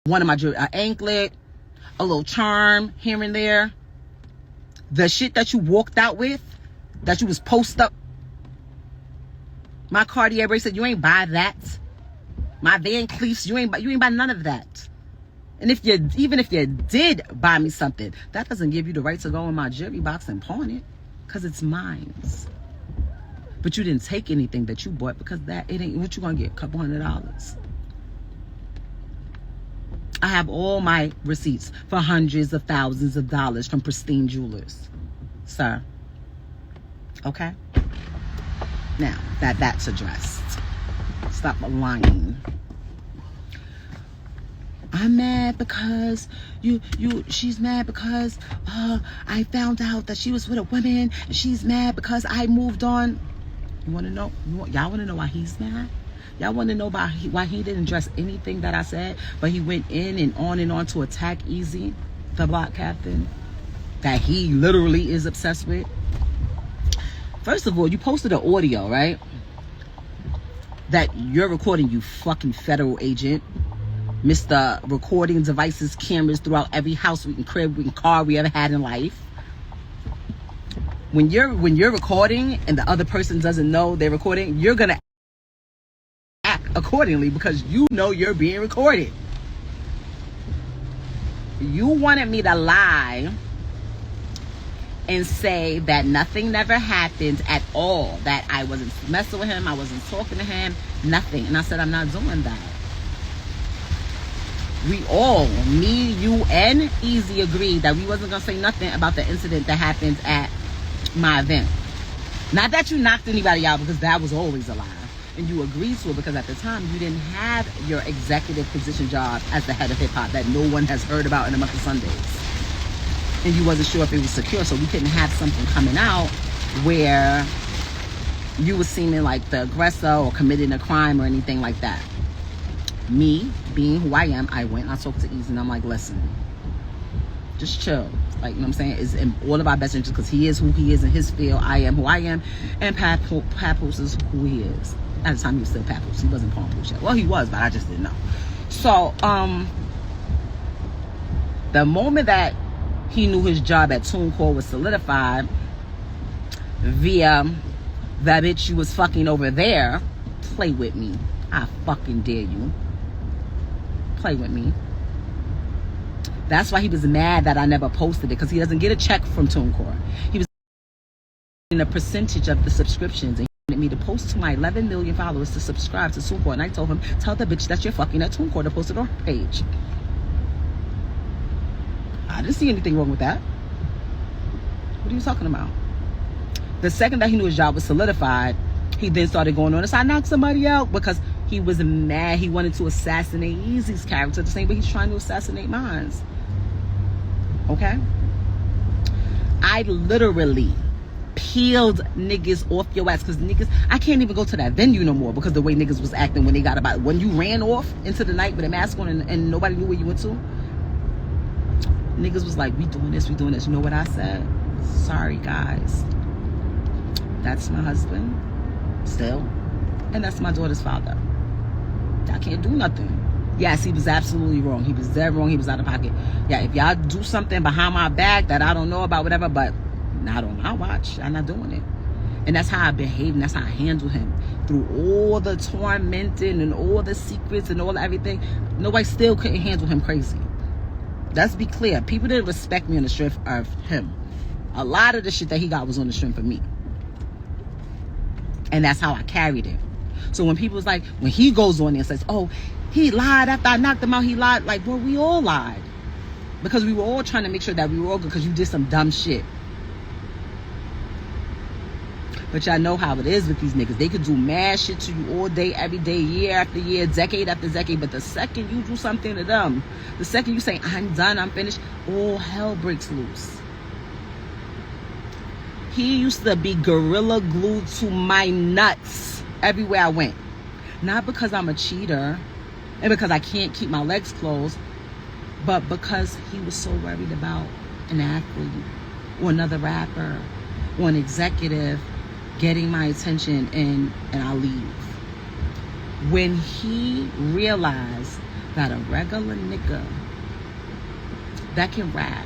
One of my jewelry, an anklet, a little charm here and there. The shit that you walked out with, that you was post up. My Cartier bracelet, you ain't buy that. My Van Cleefs, you ain't buy none of that. And even if you did buy me something, that doesn't give you the right to go in my jewelry box and pawn it, because it's mine. But you didn't take anything that you bought, because it ain't what you gonna get, a couple $100. I have all my receipts for hundreds of thousands of dollars from pristine jewelers, sir. Okay? Now that that's addressed, stop lying. I'm mad because she's mad because I found out that she was with a woman, and she's mad because I moved on. You want to know? Y'all want to know why he's mad? Y'all want to know why he didn't address anything that I said, but he went in and on to attack Eazy, the block captain, that he literally is obsessed with? First of all, you posted an audio, right? That you're recording, you fucking federal agent. Mr. Recording devices, cameras throughout every house, crib, car we ever had in life. When you're recording and the other person doesn't know they're recording, you're gonna act accordingly because you know you're being recorded. You wanted me to lie and say that nothing never happened at all, that I wasn't messing with him, I wasn't talking to him, nothing. And I said, I'm not doing that. We all, me, you, and Eazy agreed that we wasn't going to say nothing about the incident that happened at my event. Not that you knocked anybody out, because that was always a lie. And you agreed to it because at the time you didn't have your executive position job as the head of hip-hop that no one has heard about in a month of Sundays. And you wasn't sure if it was secure, so we couldn't have something coming out where you were seeming like the aggressor or committing a crime or anything like that. Me, being who I am, I went and I talked to Eazy and I'm like, listen, just chill. Like, you know what I'm saying? It's in all of our best interest because he is who he is in his field. I am who I am. And Papoose is who he is. At the time, he was still Papoose. He wasn't Papoose yet. Well, he was, but I just didn't know. So, the moment that he knew his job at TuneCore was solidified via that bitch you was fucking over there, play with me. I fucking dare you. Play with me. That's why he was mad that I never posted it, because he doesn't get a check from TuneCore. He was in a percentage of the subscriptions, and he wanted me to post to my 11 million followers to subscribe to TuneCore. And I told him, tell the bitch that you're fucking at TuneCore to post it on her page. I didn't see anything wrong with that. What are you talking about? The second that he knew his job was solidified, he then started going on and said, I knocked somebody out, because he was mad. He wanted to assassinate Eazy's character the same way he's trying to assassinate mine. Okay? I literally peeled niggas off your ass, because niggas, I can't even go to that venue no more because the way niggas was acting when they got about, when you ran off into the night with a mask on and nobody knew where you went to. Niggas was like, we doing this, we doing this. You know what I said? Sorry, guys. That's my husband, still. And that's my daughter's father. I can't do nothing. Yes, he was absolutely wrong. He was dead wrong. He was out of pocket. Yeah, if y'all do something behind my back that I don't know about, whatever, but not on my watch, I'm not doing it. And that's how I behave, and that's how I handle him. Through all the tormenting and all the secrets and all everything, nobody still couldn't handle him crazy. Let's be clear. People didn't respect me on the strength of him. A lot of the shit that he got was on the strength of me. And that's how I carried it. So when people was like, when he goes on there and says, oh, he lied after I knocked him out, he lied. Like, well, we all lied. Because we were all trying to make sure that we were all good because you did some dumb shit. But y'all know how it is with these niggas. They could do mad shit to you all day, every day, year after year, decade after decade. But the second you do something to them, the second you say, I'm done, I'm finished, all hell breaks loose. He used to be gorilla glued to my nuts everywhere I went. Not because I'm a cheater and because I can't keep my legs closed, but because he was so worried about an athlete or another rapper or an executive getting my attention and I'll leave. When he realized that a regular nigga that can rap,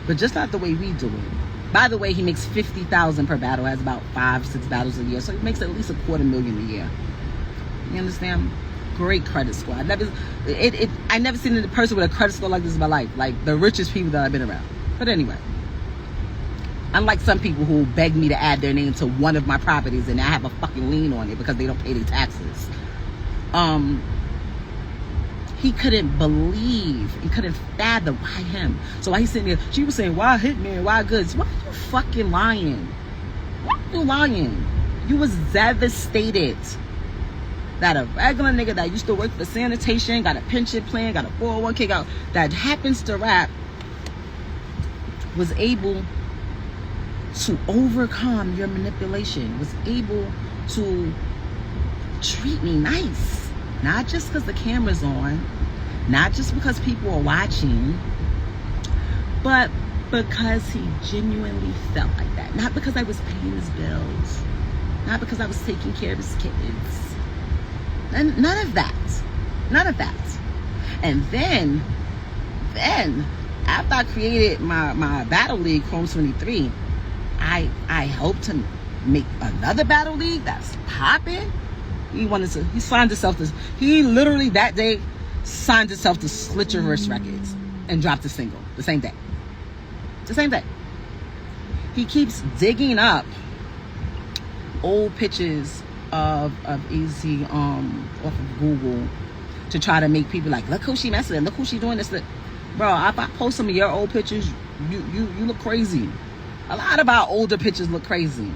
but just not the way we do it. By the way, he makes $50,000 per battle, has about 5-6 battles a year, so he makes at least $250,000 a year. You understand? Great credit score. I never seen a person with a credit score like this in my life. Like the richest people that I've been around. But anyway, unlike some people who beg me to add their name to one of my properties and I have a fucking lien on it because they don't pay their taxes. He couldn't believe and couldn't fathom why him. So while he's sitting there, she was saying, why Hitman, why Goods? Why are you fucking lying? Why are you lying? You was devastated that a regular nigga that used to work for sanitation, got a pension plan, got a 401k, that happens to rap, was able to overcome your manipulation, was able to treat me nice. Not just because the camera's on, not just because people are watching, but because he genuinely felt like that. Not because I was paying his bills, not because I was taking care of his kids. And none of that. None of that. And then after I created my battle league, Chrome 23, I hope to make another battle league that's popping. He signed himself to, he literally that day signed himself to Slit Your Wrist Records and dropped a single the same day. The same day. He keeps digging up old pictures of Eazy off of Google to try to make people like, look who she messing with, look who she doing this. Bro, if I post some of your old pictures, you look crazy. A lot of our older pictures look crazy.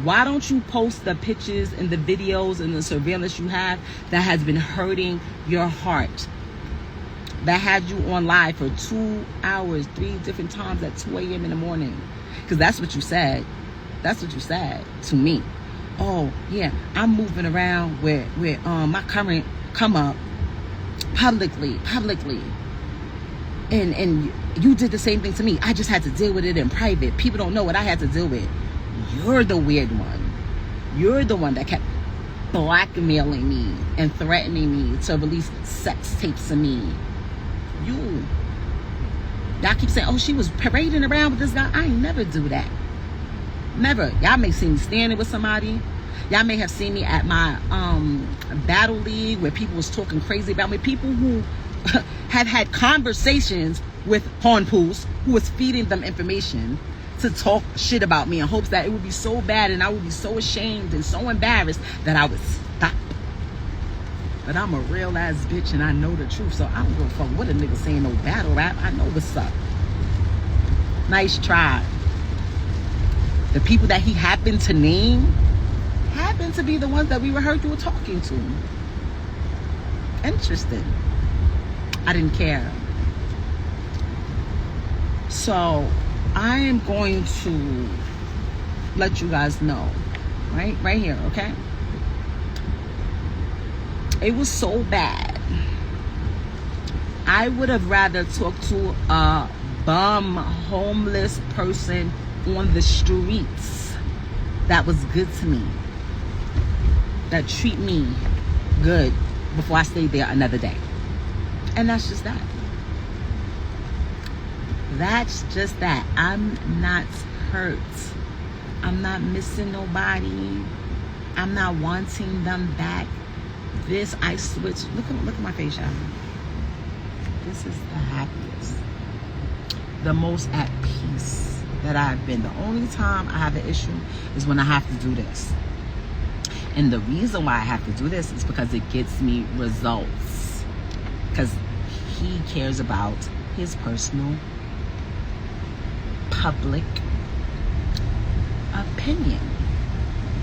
Why don't you post the pictures and the videos and the surveillance you have that has been hurting your heart, that had you on live for 2 hours 3 different times at 2 a.m. in the morning? Because that's what you said. That's what you said to me. Oh yeah, I'm moving around with my current come up publicly, and you did the same thing to me. I just had to deal with it in private. People don't know what I had to deal with. You're the weird one. You're the one that kept blackmailing me and threatening me to release sex tapes of me. Y'all keep saying, oh, she was parading around with this guy. I ain't never do that. Never. Y'all may see me standing with somebody. Y'all may have seen me at my battle league where people was talking crazy about me. People who have had conversations with papoose who was feeding them information to talk shit about me in hopes that it would be so bad and I would be so ashamed and so embarrassed that I would stop. But I'm a real ass bitch and I know the truth, so I don't give a fuck what a nigga saying no battle rap. I know what's up. Nice try. The people that he happened to name happened to be the ones that we heard you were talking to. Interesting. I didn't care. So I am going to let you guys know, right here, okay? It was so bad. I would have rather talked to a bum, homeless person on the streets that was good to me, that treat me good before I stayed there another day. And that's just that. That's just that. I'm not hurt. I'm not missing nobody. I'm not wanting them back. This, I switch. Look at my face, y'all. This is the happiest, the most at peace that I've been. The only time I have an issue is when I have to do this. And the reason why I have to do this is because it gets me results. Because he cares about his personal, public opinion.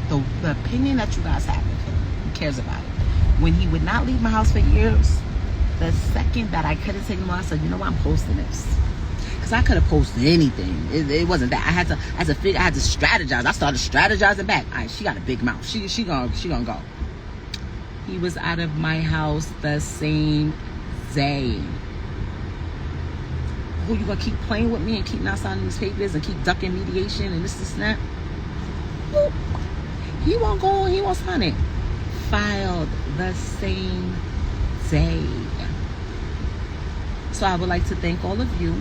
The opinion that you guys have of him. He cares about it. When he would not leave my house for years, the second that I couldn't take him out, I said, you know what, I'm posting this. Because I could have posted anything. It wasn't that. I had to strategize. I started strategizing back. All right, she got a big mouth. She gonna go. He was out of my house the same day. Who you gonna keep playing with me and keep not signing these papers and keep ducking mediation and this and that? Whoop. He won't go, he won't sign it. Filed the same day. So I would like to thank all of you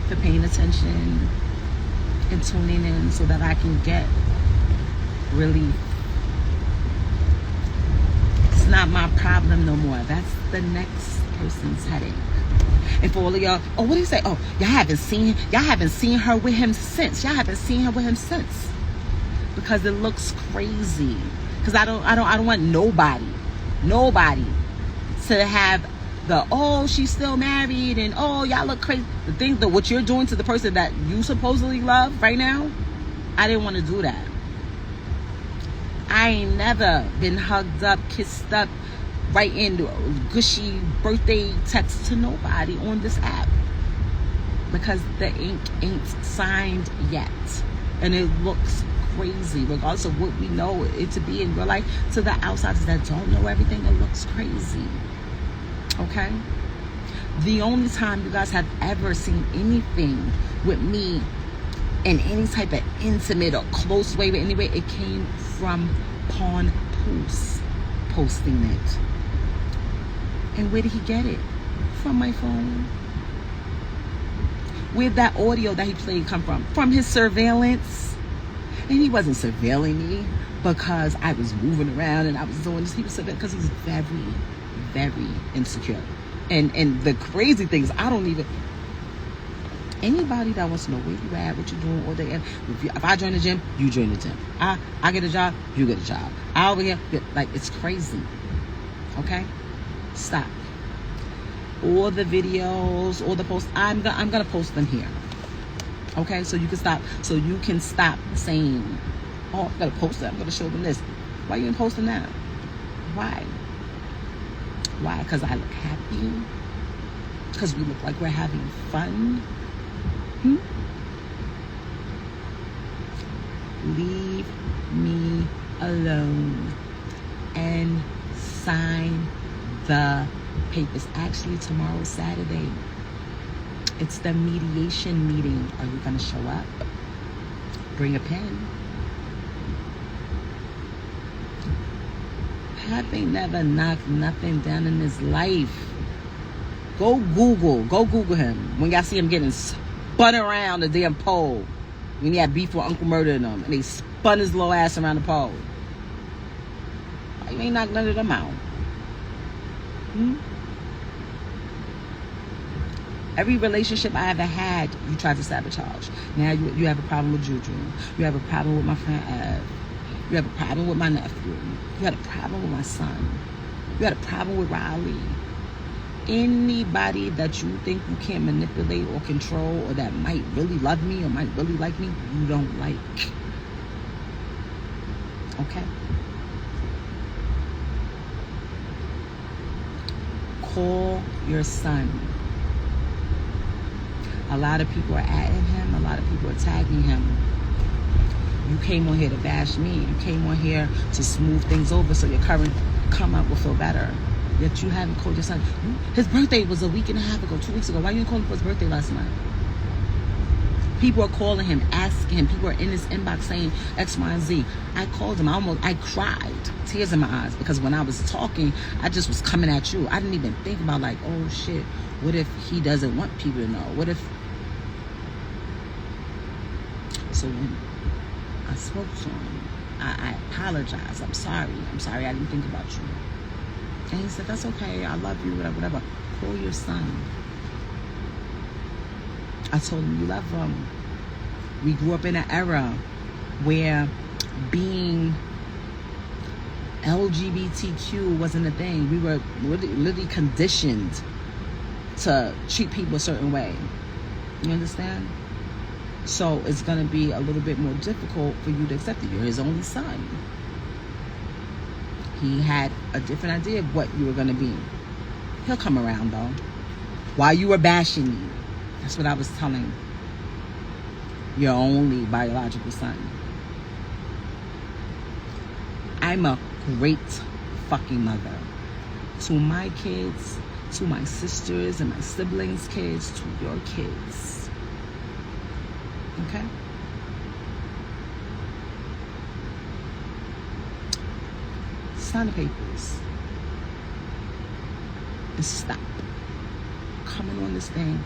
for paying attention and tuning in so that I can get relief. It's not my problem no more. That's the next person's headache. And for all of y'all, oh, what do you say? Oh, y'all haven't seen her with him since. Y'all haven't seen her with him since. Because it looks crazy. Because I don't want nobody to have the, oh, she's still married, and oh, y'all look crazy. The thing that what you're doing to the person that you supposedly love right now, I didn't want to do that. I ain't never been hugged up, kissed up, writing gushy birthday texts to nobody on this app, because the ink ain't signed yet, and it looks crazy regardless of what we know it to be in real life. To the outsiders that don't know everything, it looks crazy. Okay, the only time you guys have ever seen anything with me in any type of intimate or close way, but anyway, it came from papoose posting it. And where did he get it? From my phone. Where'd that audio that he played come from? From his surveillance. And he wasn't surveilling me because I was moving around and I was doing this. He was surveilling because he's very, very insecure. And the crazy thing is, I don't even... Anybody that wants to know where you at, what you doing all day, if I join the gym, you join the gym. I get a job, you get a job. I over here, like, it's crazy. Okay? Stop. All the videos, all the posts, I'm gonna post them here. Okay? So you can stop saying, oh, I'm gonna post it, I'm gonna show them this. Why you ain't posting that? Why? Why? Because I look happy? Because we look like we're having fun? Leave me alone and sign the papers. Actually, tomorrow's Saturday. It's the mediation meeting. Are you gonna show up? Bring a pen. Pap ain't never knocked nothing down in his life. Go Google him. When y'all see him getting spun around the damn pole, when he had beef with Uncle Murder and them, and they spun his little ass around the pole. Why you ain't knocked none of them out? Every relationship I ever had, you tried to sabotage. Now you have a problem with Juju. You have a problem with my friend Ev. You have a problem with my nephew. You had a problem with my son. You had a problem with Riley. Anybody that you think you can't manipulate or control, or that might really love me or might really like me, you don't like. Okay? Call your son. A lot of people are adding him. A lot of people are tagging him. You came on here to bash me. You came on here to smooth things over so your current come up will feel better. Yet you haven't called your son. His birthday was a week and a half ago, 2 weeks ago. Why you didn't call him for his birthday last month? People are calling him, asking him. People are in his inbox saying X, Y, and Z. I called him. I cried. Tears in my eyes. Because when I was talking, I just was coming at you. I didn't even think about, like, oh, shit. What if he doesn't want people to know? What if... So when I spoke to him, I apologized. I'm sorry I didn't think about you. And he said, that's okay. I love you, whatever. Call your son. I told him you love him. We grew up in an era where being LGBTQ wasn't a thing. We were literally conditioned to treat people a certain way. You understand? So it's going to be a little bit more difficult for you to accept it. You're his only son. He had a different idea of what you were going to be. He'll come around, though. While you were bashing me, that's what I was telling your only biological son. I'm a great fucking mother. To my kids, to my sisters and my siblings' kids, to your kids. Okay? Sign the papers. and stop coming on this thing,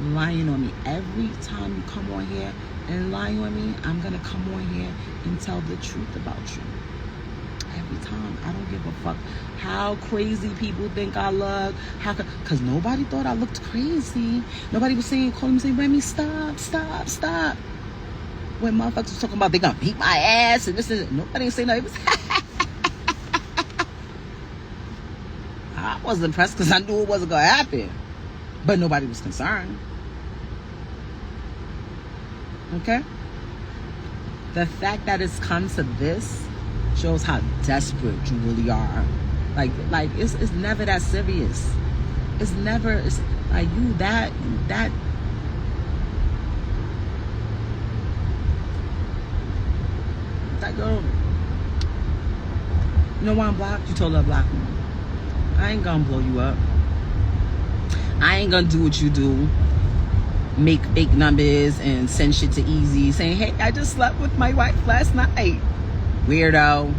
lying on me. Every time you come on here and lie on me, I'm gonna come on here and tell the truth about you. Every time. I don't give a fuck how crazy people think I look. Because nobody thought I looked crazy. Nobody was calling me saying, Remy, stop. When motherfuckers was talking about they gonna beat my ass and this and nobody say no. It was I wasn't impressed because I knew it wasn't gonna happen. But nobody was concerned. Okay? The fact that it's come to this shows how desperate you really are. Like it's never that serious. It's like you that girl. You know why I'm blocked? You told her to block me. I ain't gonna blow you up. I ain't gonna do what you do. Make fake numbers and send shit to Eazy saying, hey, I just slept with my wife last night. Weirdo.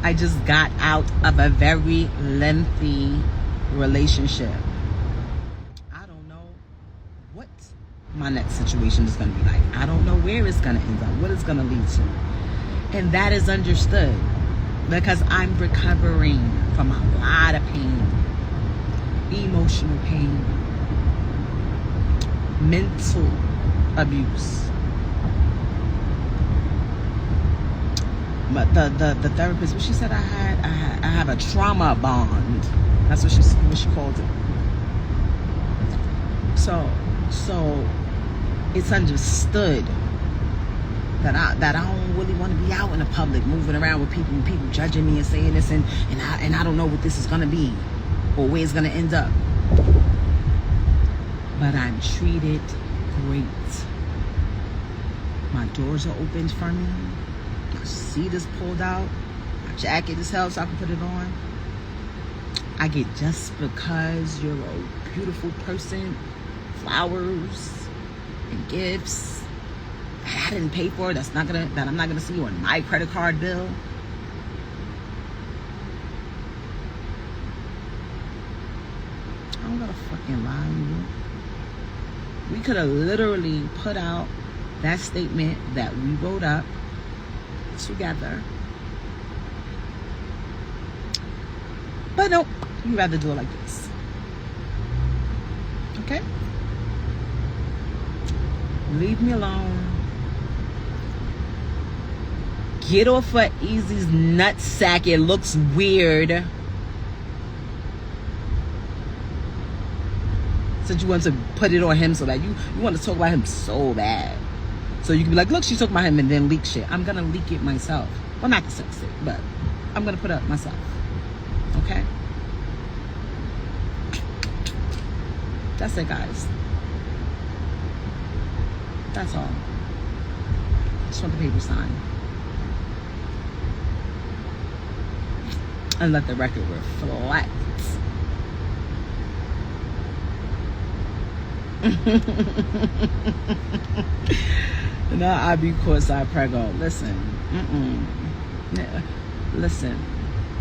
I just got out of a very lengthy relationship. I don't know what my next situation is going to be like. I don't know where it's going to end up, what it's going to lead to. And that is understood because I'm recovering from a lot of pain, emotional pain, mental abuse. But the therapist, what she said I have a trauma bond. That's what she called it. So it's understood that I don't really want to be out in the public, moving around with people judging me and saying this and I don't know what this is gonna be or where it's gonna end up. But I'm treated great. My doors are opened for me. My seat is pulled out. My jacket is held so I can put it on. I get just because you're a beautiful person, flowers and gifts that I didn't pay for, that I'm not gonna see on my credit card bill. I don't gotta fucking lie to you. We could have literally put out that statement that we wrote up together. But nope, you'd rather do it like this. Okay? Leave me alone. Get off of Eazy's nutsack. It looks weird. Since you want to put it on him so that you want to talk about him so bad. So you can be like, look, she's talking about him and then leak shit. I'm going to leak it myself. Well, not the sex it, but I'm going to put it up myself. Okay? That's it, guys. That's all. Just want the paper signed. And let the record reflect. Now I be courtside prego. Listen. Yeah. Listen.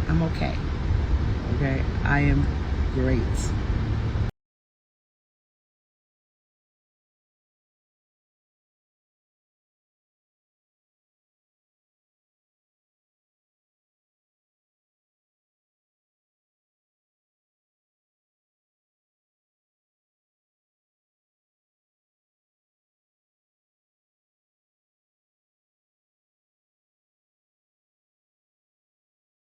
I'm okay. Okay? I am great.